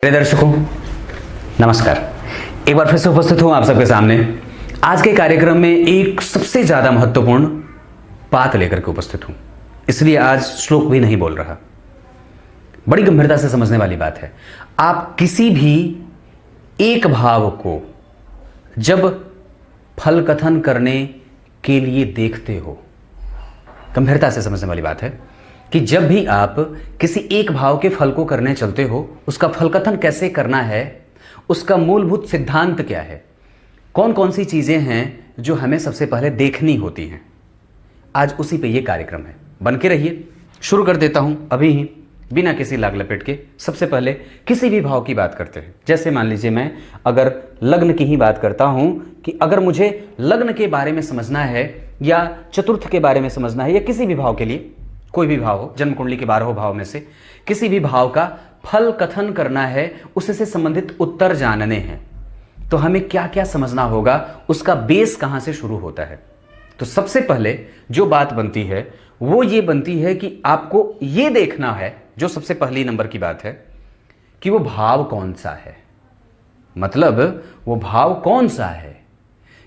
प्रिय दर्शकों, नमस्कार। एक बार फिर से उपस्थित हूं आप सबके सामने। आज के कार्यक्रम में एक सबसे ज्यादा महत्वपूर्ण बात लेकर के उपस्थित हूं, इसलिए आज श्लोक भी नहीं बोल रहा। बड़ी गंभीरता से समझने वाली बात है। आप किसी भी एक भाव को जब फल कथन करने के लिए देखते हो, गंभीरता से समझने वाली बात है कि जब भी आप किसी एक भाव के फल को करने चलते हो, उसका फल कथन कैसे करना है, उसका मूलभूत सिद्धांत क्या है, कौन कौन सी चीजें हैं जो हमें सबसे पहले देखनी होती हैं, आज उसी पे ये कार्यक्रम है। बन के रहिए। शुरू कर देता हूं अभी ही, बिना किसी लाग लपेट के। सबसे पहले किसी भी भाव की बात करते हैं। जैसे मान लीजिए मैं अगर लग्न की ही बात करता हूं कि अगर मुझे लग्न के बारे में समझना है या चतुर्थ के बारे में समझना है या किसी भी भाव के लिए, कोई भी भाव हो, जन्म कुंडली के 12 भाव में से किसी भी भाव का फल कथन करना है, उससे संबंधित उत्तर जानने हैं, तो हमें क्या क्या समझना होगा, उसका बेस कहां से शुरू होता है। तो सबसे पहले जो बात बनती है वो ये बनती है कि आपको ये देखना है, जो सबसे पहली नंबर की बात है, कि वो भाव कौन सा है। मतलब वो भाव कौन सा है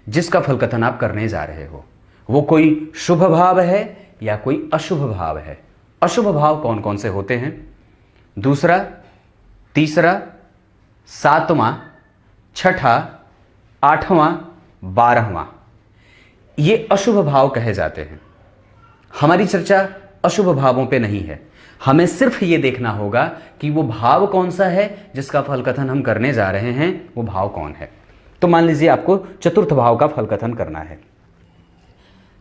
जिसका फल कथन आप करने जा रहे हो। वो कोई शुभ भाव है या कोई अशुभ भाव है। अशुभ भाव कौन कौन से होते हैं? दूसरा, तीसरा, सातवां, छठा, आठवां, 12वां, ये अशुभ भाव कहे जाते हैं। हमारी चर्चा अशुभ भावों पे नहीं है। हमें सिर्फ ये देखना होगा कि वो भाव कौन सा है जिसका फल कथन हम करने जा रहे हैं, वो भाव कौन है। तो मान लीजिए आपको चतुर्थ भाव का फल कथन करना है।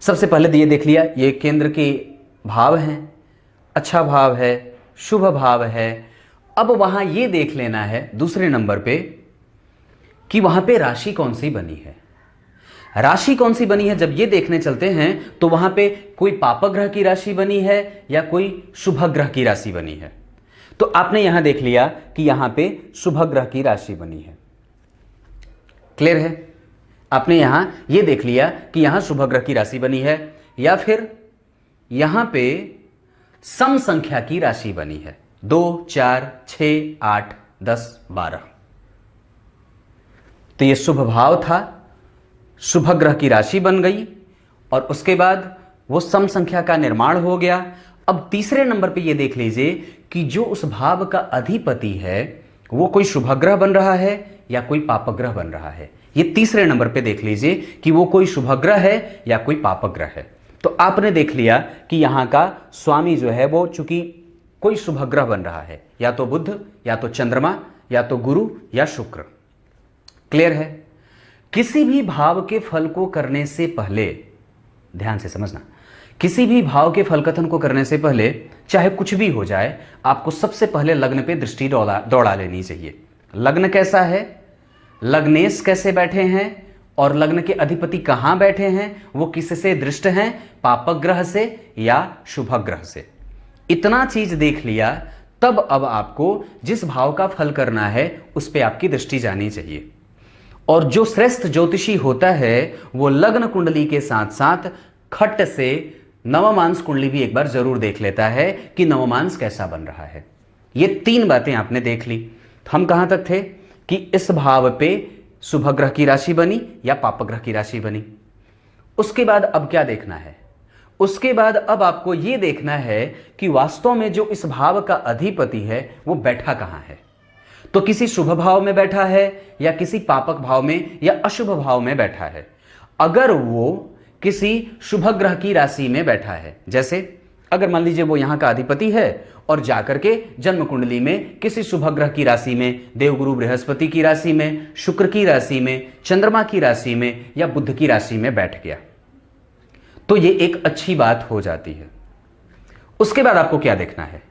सबसे पहले ये देख लिया, ये केंद्र के भाव हैं, अच्छा भाव है, शुभ भाव है। अब वहां ये देख लेना है दूसरे नंबर पे कि वहां पे राशि कौन सी बनी है। राशि कौन सी बनी है जब ये देखने चलते हैं तो वहां पे कोई पापक ग्रह की राशि बनी है या कोई शुभ ग्रह की राशि बनी है। तो आपने यहां देख लिया कि यहां पे शुभ ग्रह की राशि बनी है। क्लियर है? आपने यहां ये देख लिया कि यहां शुभ ग्रह की राशि बनी है, या फिर यहां पे सम संख्या की राशि बनी है, 2, 4, 6, 8, 10, 12। तो ये शुभ भाव था, शुभ ग्रह की राशि बन गई और उसके बाद वो सम संख्या का निर्माण हो गया। अब तीसरे नंबर पे ये देख लीजिए कि जो उस भाव का अधिपति है वो कोई शुभ ग्रह बन रहा है या कोई पापक ग्रह बन रहा है। ये तीसरे नंबर पे देख लीजिए कि वो कोई शुभ ग्रह है या कोई पापक ग्रह है। तो आपने देख लिया कि यहां का स्वामी जो है वो चूंकि कोई शुभ ग्रह बन रहा है, या तो बुध, या तो चंद्रमा, या तो गुरु, या शुक्र। क्लियर है? किसी भी भाव के फल को करने से पहले, ध्यान से समझना, किसी भी भाव के फल कथन को करने से पहले चाहे कुछ भी हो जाए, आपको सबसे पहले लग्न पे दृष्टि दौड़ा लेनी चाहिए। लग्न कैसा है, लग्नेश कैसे बैठे हैं और लग्न के अधिपति कहां बैठे हैं, वो किससे दृष्ट हैं, पापक ग्रह से या शुभ ग्रह से। इतना चीज देख लिया, तब अब आपको जिस भाव का फल करना है उस पे आपकी दृष्टि जानी चाहिए। और जो श्रेष्ठ ज्योतिषी होता है वो लग्न कुंडली के साथ साथ खट से नवमांस कुंडली भी एक बार जरूर देख लेता है कि नवमांस कैसा बन रहा है। ये 3 बातें आपने देख ली। हम कहां तक थे कि इस भाव पे शुभ ग्रह की राशि बनी या पाप ग्रह की राशि बनी। उसके बाद अब क्या देखना है? उसके बाद अब आपको यह देखना है कि वास्तव में जो इस भाव का अधिपति है वो बैठा कहां है। तो किसी शुभ भाव में बैठा है या किसी पापक भाव में या अशुभ भाव में बैठा है। अगर वो किसी शुभ ग्रह की राशि में बैठा है, जैसे अगर मान लीजिए वो यहां का अधिपति है और जाकर के जन्म कुंडली में किसी शुभ ग्रह की राशि में, देवगुरु बृहस्पति की राशि में, शुक्र की राशि में, चंद्रमा की राशि में या बुध की राशि में बैठ गया, तो ये एक अच्छी बात हो जाती है। उसके बाद आपको क्या देखना है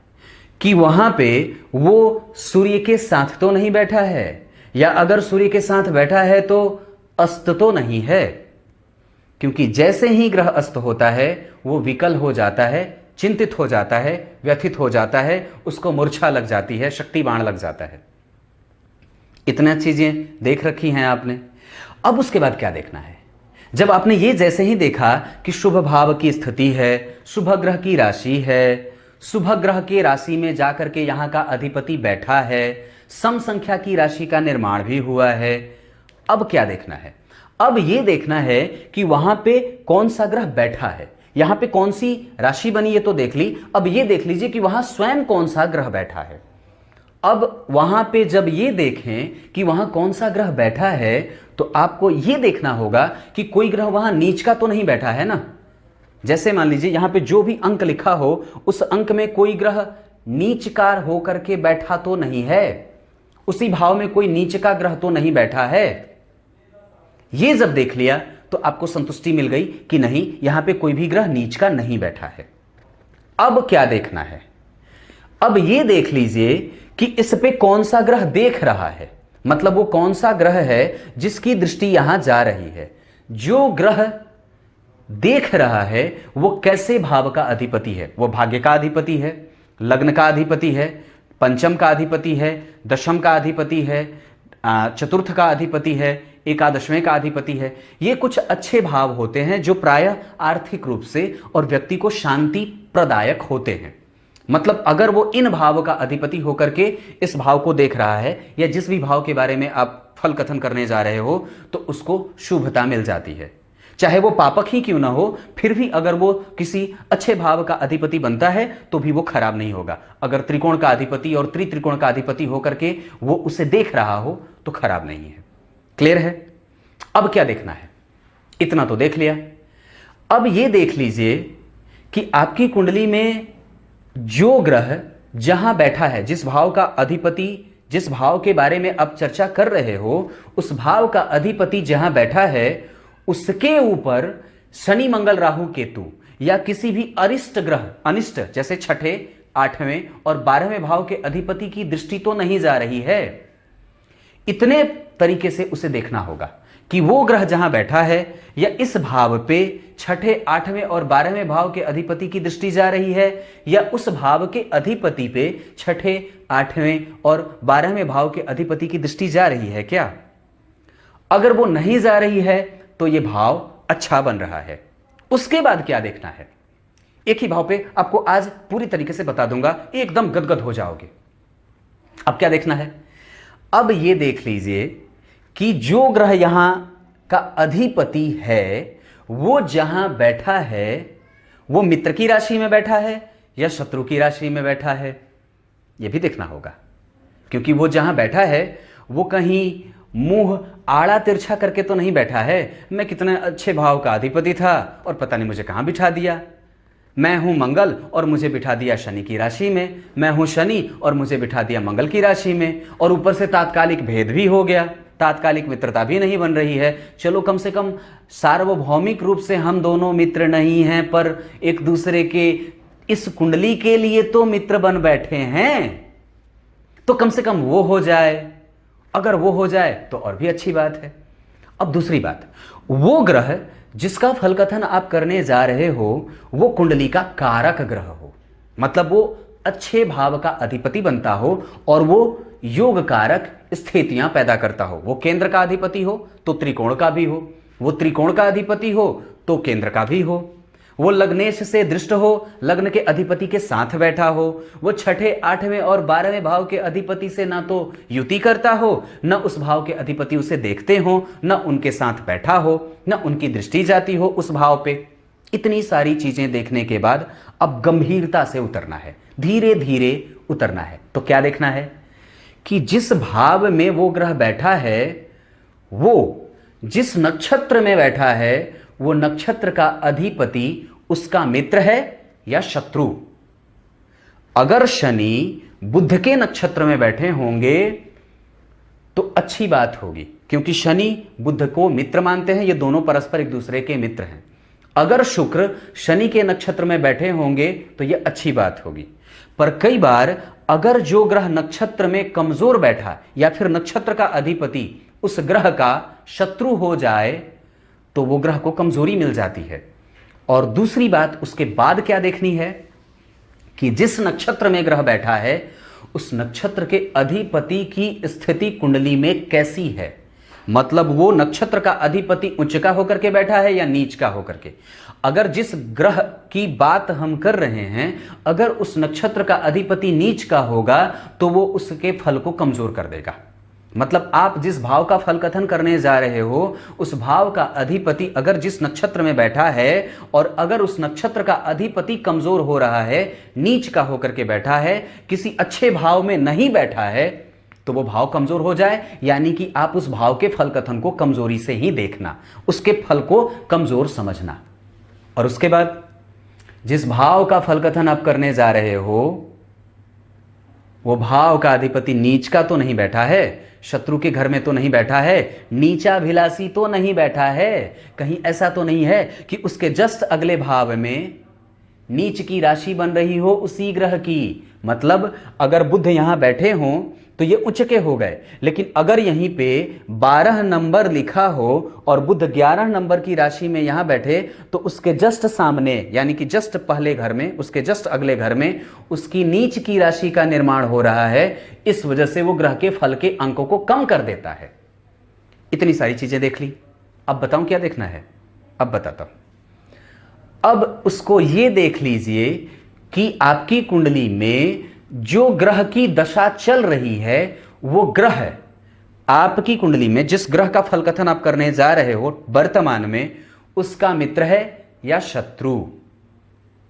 कि वहां पे वो सूर्य के साथ तो नहीं बैठा है, या अगर सूर्य के साथ बैठा है तो अस्त तो नहीं है, क्योंकि जैसे ही ग्रह अस्त होता है वो विकल हो जाता है, चिंतित हो जाता है, व्यथित हो जाता है, उसको मूर्छा लग जाती है, शक्ति बाण लग जाता है। इतना चीजें देख रखी हैं आपने। अब उसके बाद क्या देखना है? जब आपने ये जैसे ही देखा कि शुभ भाव की स्थिति है, शुभ ग्रह की राशि है, शुभ ग्रह के राशि में जाकर के यहाँ का अधिपति बैठा है, सम संख्या की राशि का निर्माण भी हुआ है। अब क्या देखना है? अब यह देखना है कि वहां पे कौन सा ग्रह बैठा है। यहां पे कौन सी राशि बनी है तो देख ली। अब यह देख लीजिए कि वहां स्वयं कौन सा ग्रह बैठा है। अब वहां पे जब ये देखें कि वहां कौन सा ग्रह बैठा है तो आपको यह देखना होगा कि कोई ग्रह वहां नीच का तो नहीं बैठा है ना। जैसे मान लीजिए यहां पे जो भी अंक लिखा हो उस अंक में कोई ग्रह नीचकार होकर के बैठा तो नहीं है, उसी भाव में कोई नीच का ग्रह तो नहीं बैठा है। यह जब देख लिया तो आपको संतुष्टि मिल गई कि नहीं, यहां पे कोई भी ग्रह नीच का नहीं बैठा है। अब क्या देखना है? अब यह देख लीजिए कि इस पे कौन सा ग्रह देख रहा है, मतलब वो कौन सा ग्रह है जिसकी दृष्टि यहां जा रही है। जो ग्रह देख रहा है वो कैसे भाव का अधिपति है? वो भाग्य का अधिपति है, लग्न का अधिपति है, पंचम का अधिपति है, दशम का अधिपति है, चतुर्थ का अधिपति है, एकादशवें का अधिपति है। ये कुछ अच्छे भाव होते हैं जो प्रायः आर्थिक रूप से और व्यक्ति को शांति प्रदायक होते हैं। मतलब अगर वो इन भाव का अधिपति होकर के इस भाव को देख रहा है या जिस भी भाव के बारे में आप फल कथन करने जा रहे हो तो उसको शुभता मिल जाती है। चाहे वो पापक ही क्यों ना हो, फिर भी अगर वो किसी अच्छे भाव का अधिपति बनता है तो भी वो खराब नहीं होगा। अगर त्रिकोण का अधिपति और त्रित्रिकोण का अधिपति होकर के वो उसे देख रहा हो तो खराब नहीं है। क्लियर है? अब क्या देखना है? इतना तो देख लिया। अब ये देख लीजिए कि आपकी कुंडली में जो ग्रह जहां बैठा है, जिस भाव का अधिपति, जिस भाव के बारे में आप चर्चा कर रहे हो, उस भाव का अधिपति जहां बैठा है उसके ऊपर शनि मंगल राहु केतु या किसी भी अरिष्ट ग्रह, अनिष्ट जैसे छठे, आठवें और 12वें भाव के अधिपति की दृष्टि तो नहीं जा रही है। इतने तरीके से उसे देखना होगा कि वो ग्रह जहां बैठा है या इस भाव पे छठे, आठवें और 12वें भाव के अधिपति की दृष्टि जा रही है या उस भाव के अधिपति पे छठे, आठवें और 12वें भाव के अधिपति की दृष्टि जा रही है क्या? अगर वो नहीं जा रही है तो ये भाव अच्छा बन रहा है। उसके बाद क्या देखना है? एक ही भाव पे आपको आज पूरी तरीके से बता दूंगा, एकदम गदगद हो जाओगे। अब क्या देखना है? अब ये देख लीजिए कि जो ग्रह यहां का अधिपति है वो जहां बैठा है वो मित्र की राशि में बैठा है या शत्रु की राशि में बैठा है, यह भी देखना होगा। क्योंकि वो जहां बैठा है वो कहीं मुंह आड़ा तिरछा करके तो नहीं बैठा है, मैं कितने अच्छे भाव का अधिपति था और पता नहीं मुझे कहां बिठा दिया। मैं हूं मंगल और मुझे बिठा दिया शनि की राशि में, मैं हूं शनि और मुझे बिठा दिया मंगल की राशि में, और ऊपर से तात्कालिक भेद भी हो गया, तात्कालिक मित्रता भी नहीं बन रही है। चलो कम से कम सार्वभौमिक रूप से हम दोनों मित्र नहीं हैं पर एक दूसरे के इस कुंडली के लिए तो मित्र बन बैठे हैं, तो कम से कम वो हो जाए। अगर वो हो जाए तो और भी अच्छी बात है। अब दूसरी बात, वो ग्रह जिसका फल कथन आप करने जा रहे हो वो कुंडली का कारक ग्रह हो, मतलब वो अच्छे भाव का अधिपति बनता हो और वो योग कारक स्थितियां पैदा करता हो। वो केंद्र का अधिपति हो तो त्रिकोण का भी हो, वो त्रिकोण का अधिपति हो तो केंद्र का भी हो, वो लग्नेश से दृष्ट हो, लग्न के अधिपति के साथ बैठा हो, वो छठे, आठवें और 12वें भाव के अधिपति से ना तो युति करता हो, न उस भाव के अधिपति उसे देखते हो, न उनके साथ बैठा हो, न उनकी दृष्टि जाती हो उस भाव पे। इतनी सारी चीजें देखने के बाद अब गंभीरता से उतरना है, धीरे धीरे उतरना है। तो क्या देखना है कि जिस भाव में वो ग्रह बैठा है, वो जिस नक्षत्र में बैठा है, वो नक्षत्र का अधिपति उसका मित्र है या शत्रु। अगर शनि बुध के नक्षत्र में बैठे होंगे तो अच्छी बात होगी, क्योंकि शनि बुध को मित्र मानते हैं, ये दोनों परस्पर एक दूसरे के मित्र हैं। अगर शुक्र शनि के नक्षत्र में बैठे होंगे तो यह अच्छी बात होगी। पर कई बार अगर जो ग्रह नक्षत्र में कमजोर बैठा या फिर नक्षत्र का अधिपति उस ग्रह का शत्रु हो जाए तो वो ग्रह को कमजोरी मिल जाती है। और दूसरी बात उसके बाद क्या देखनी है कि जिस नक्षत्र में ग्रह बैठा है उस नक्षत्र के अधिपति की स्थिति कुंडली में कैसी है। मतलब वो नक्षत्र का अधिपति उच्च का होकर के बैठा है या नीच का होकर के। अगर जिस ग्रह की बात हम कर रहे हैं, अगर उस नक्षत्र का अधिपति नीच का होगा तो वो उसके फल को कमजोर कर देगा। मतलब आप जिस भाव का फल कथन करने जा रहे हो, उस भाव का अधिपति अगर जिस नक्षत्र में बैठा है और अगर उस नक्षत्र का अधिपति कमजोर हो रहा है, नीच का होकर के बैठा है, किसी अच्छे भाव में नहीं बैठा है, तो वो भाव कमजोर हो जाए। यानी कि आप उस भाव के फल कथन को कमजोरी से ही देखना, उसके फल को कमजोर समझना। और उसके बाद जिस भाव का फल कथन आप करने जा रहे हो, वो भाव का अधिपति नीच का तो नहीं बैठा है, शत्रु के घर में तो नहीं बैठा है, नीचाभिलाषी तो नहीं बैठा है, कहीं ऐसा तो नहीं है कि उसके जस्ट अगले भाव में नीच की राशि बन रही हो उसी ग्रह की। मतलब अगर बुध यहां बैठे हों तो ये उच्च के हो गए, लेकिन अगर यहीं पे 12 नंबर लिखा हो और बुध 11 नंबर की राशि में यहां बैठे तो उसके जस्ट सामने, यानी कि जस्ट पहले घर में, उसके जस्ट अगले घर में उसकी नीच की राशि का निर्माण हो रहा है। इस वजह से वो ग्रह के फल के अंकों को कम कर देता है। इतनी सारी चीजें देख ली, अब बताऊं क्या देखना है? अब बताता हूं। अब उसको ये देख लीजिए कि आपकी कुंडली में जो ग्रह की दशा चल रही है, वो ग्रह आपकी कुंडली में जिस ग्रह का फल कथन आप करने जा रहे हो वर्तमान में, उसका मित्र है या शत्रु।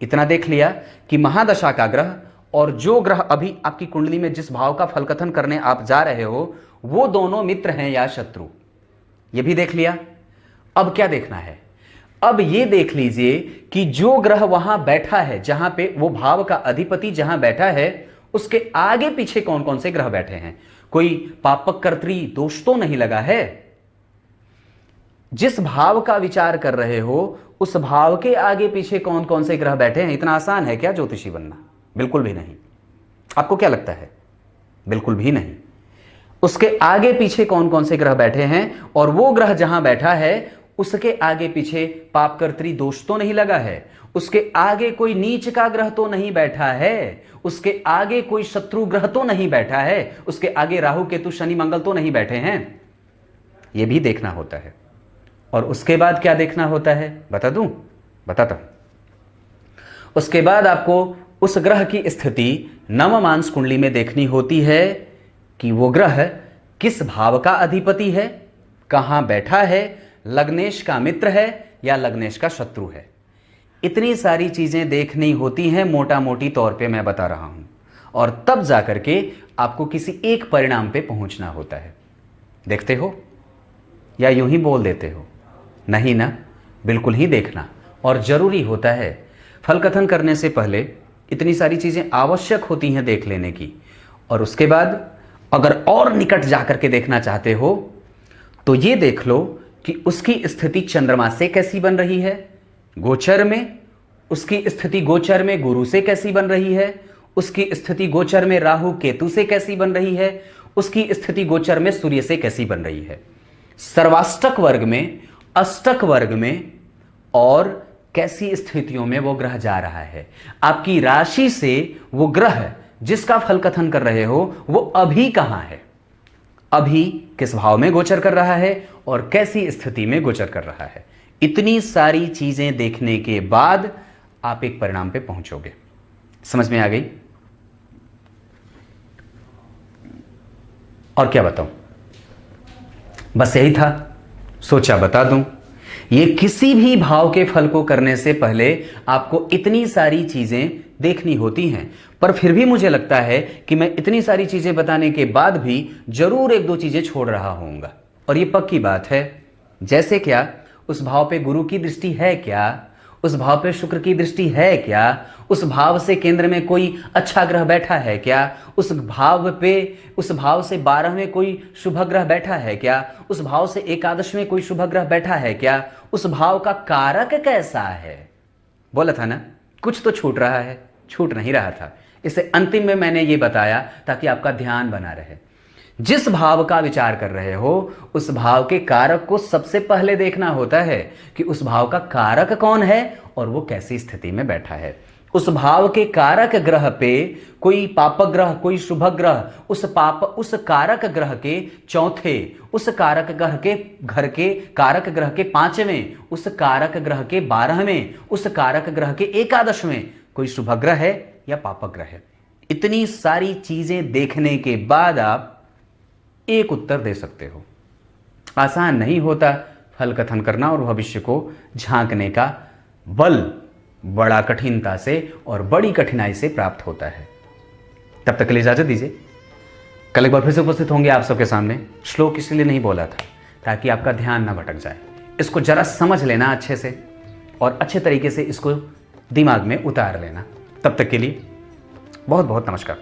इतना देख लिया कि महादशा का ग्रह और जो ग्रह अभी आपकी कुंडली में जिस भाव का फल कथन करने आप जा रहे हो, वो दोनों मित्र हैं या शत्रु। ये भी देख लिया। अब क्या देखना है? अब ये देख लीजिए कि जो ग्रह वहां बैठा है, जहां पे वो भाव का अधिपति जहां बैठा है, उसके आगे पीछे कौन कौन से ग्रह बैठे हैं। कोई पापक कर्तरी दोष तो नहीं लगा है। जिस भाव का विचार कर रहे हो उस भाव के आगे पीछे कौन कौन से ग्रह बैठे हैं। इतना आसान है क्या ज्योतिषी बनना? बिल्कुल भी नहीं। आपको क्या लगता है? बिल्कुल भी नहीं। उसके आगे पीछे कौन कौन से ग्रह बैठे हैं और वो ग्रह जहां बैठा है उसके आगे पीछे पापकर्त्री दोष तो नहीं लगा है, उसके आगे कोई नीच का ग्रह तो नहीं बैठा है, उसके आगे कोई शत्रु ग्रह तो नहीं बैठा है, उसके आगे राहु केतु शनि मंगल तो नहीं बैठे हैं। यह भी देखना होता है। और उसके बाद क्या देखना होता है बता दूं? बताता हूं। उसके बाद आपको उस ग्रह की स्थिति नवमांस कुंडली में देखनी होती है कि वो ग्रह किस भाव का अधिपति है, कहां बैठा है, लग्नेश का मित्र है या लग्नेश का शत्रु है। इतनी सारी चीजें देखनी होती हैं, मोटा मोटी तौर पे मैं बता रहा हूं, और तब जाकर के आपको किसी एक परिणाम पे पहुंचना होता है। देखते हो या यूं ही बोल देते हो? नहीं ना, बिल्कुल ही देखना और जरूरी होता है। फल कथन करने से पहले इतनी सारी चीजें आवश्यक होती हैं देख लेने की। और उसके बाद अगर और निकट जाकर के देखना चाहते हो तो ये देख लो कि उसकी स्थिति चंद्रमा से कैसी बन रही है गोचर में, उसकी स्थिति गोचर में गुरु से कैसी बन रही है, उसकी स्थिति गोचर में राहु केतु से कैसी बन रही है, उसकी स्थिति गोचर में सूर्य से कैसी बन रही है, सर्वाष्टक वर्ग में, अष्टक वर्ग में, और कैसी स्थितियों में वो ग्रह जा रहा है। आपकी राशि से वो ग्रह जिसका फल कथन कर रहे हो वो अभी कहां है, अभी किस भाव में गोचर कर रहा है और कैसी स्थिति में गोचर कर रहा है। इतनी सारी चीजें देखने के बाद आप एक परिणाम पे पहुंचोगे। समझ में आ गई? और क्या बताऊं, बस यही था, सोचा बता दूं। ये किसी भी भाव के फल को करने से पहले आपको इतनी सारी चीजें देखनी होती हैं, पर फिर भी मुझे लगता है कि मैं इतनी सारी चीजें बताने के बाद भी जरूर एक दो चीजें छोड़ रहा होऊंगा। और ये पक्की बात है। जैसे क्या, उस भाव पे गुरु की दृष्टि है क्या, उस भाव पे शुक्र की दृष्टि है क्या, उस भाव से केंद्र में कोई अच्छा ग्रह बैठा है क्या, उस भाव से 12 में कोई शुभ ग्रह बैठा है क्या, उस भाव से एकादश में कोई शुभ ग्रह बैठा है क्या, उस भाव का कारक कैसा है। बोला था ना, कुछ तो छूट रहा है, छूट नहीं रहा था। इसे अंतिम में मैंने ये बताया ताकि आपका ध्यान बना रहे। जिस भाव का विचार कर रहे हो उस भाव के कारक को सबसे पहले देखना होता है कि उस भाव का कारक कौन है और वो कैसी स्थिति में बैठा है। उस भाव के कारक ग्रह पे कोई पाप ग्रह, कोई शुभ ग्रह, उस कारक ग्रह के चौथे, उस कारक ग्रह के घर के कारक ग्रह के 5वें, उस कारक ग्रह के 12वें, उस कारक ग्रह के 11वें कोई शुभ ग्रह है या पाप ग्रह है। इतनी सारी चीजें देखने के बाद आप एक उत्तर दे सकते हो। आसान नहीं होता फल कथन करना और भविष्य को झांकने का बल बड़ा कठिनता से और बड़ी कठिनाई से प्राप्त होता है। तब तक के लिए इजाजत दीजिए। कल एक बार फिर से उपस्थित होंगे आप सबके सामने। श्लोक इसलिए नहीं बोला था ताकि आपका ध्यान ना भटक जाए। इसको जरा समझ लेना अच्छे से और अच्छे तरीके से इसको दिमाग में उतार लेना। तब तक के लिए बहुत बहुत नमस्कार।